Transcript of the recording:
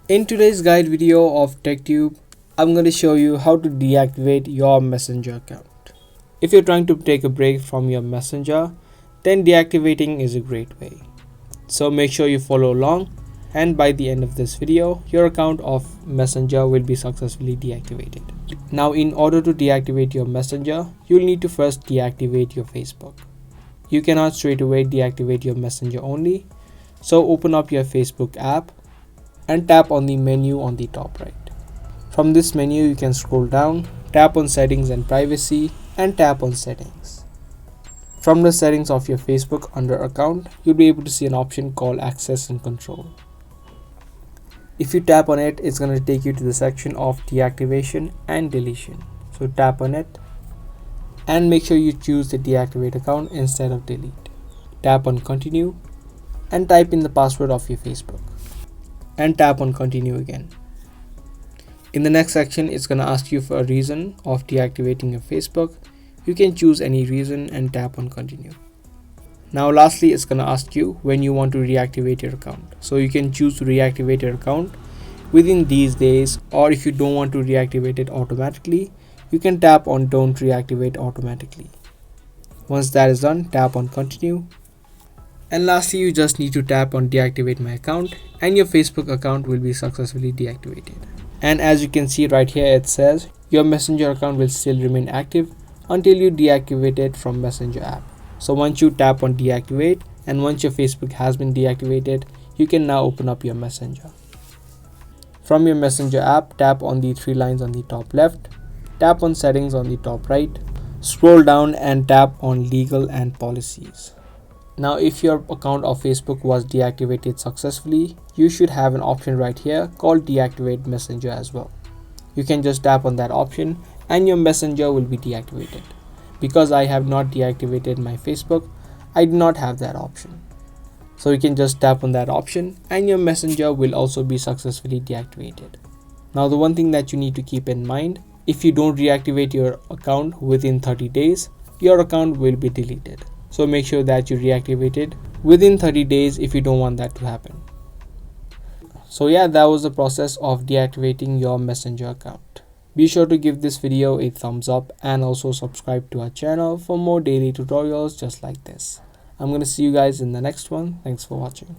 In today's guide video of TechTube, I'm going to show you how to deactivate your Messenger account. If you're trying to take a break from your Messenger, then deactivating is a great way. So make sure you follow along, and by the end of this video, your account of Messenger will be successfully deactivated. Now, in order to deactivate your Messenger, you'll need to first deactivate your Facebook. You cannot straight away deactivate your Messenger only. So open up your Facebook app and tap on the menu on the top right. From this menu, you can scroll down, tap on settings and privacy, and tap on settings. From the settings of your Facebook under account, you'll be able to see an option called access and control. If you tap on it, it's going to take you to the section of deactivation and deletion. So tap on it and make sure you choose the deactivate account instead of delete. Tap on continue and type in the password of your Facebook and tap on continue again. In the next section, it's going to ask you for a reason of deactivating your Facebook. You can choose any reason and tap on continue. Now lastly, it's going to ask you when you want to reactivate your account. So you can choose to reactivate your account within these days, or if you don't want to reactivate it automatically, you can tap on don't reactivate automatically. Once that is done, tap on continue. And lastly, you just need to tap on deactivate my account and your Facebook account will be successfully deactivated. And as you can see right here, it says your Messenger account will still remain active until you deactivate it from Messenger app. So once you tap on deactivate and once your Facebook has been deactivated, you can now open up your Messenger. From your Messenger app, tap on the three lines on the top left, tap on settings on the top right, scroll down and tap on legal and policies. Now if your account of Facebook was deactivated successfully, you should have an option right here called deactivate Messenger as well. You can just tap on that option and your Messenger will be deactivated. Because I have not deactivated my Facebook, I do not have that option. So you can just tap on that option and your Messenger will also be successfully deactivated. Now the one thing that you need to keep in mind, if you don't reactivate your account within 30 days, your account will be deleted. So make sure that you reactivate it within 30 days if you don't want that to happen. So yeah, that was the process of deactivating your Messenger account. Be sure to give this video a thumbs up and also subscribe to our channel for more daily tutorials just like this. I'm going to see you guys in the next one. Thanks for watching.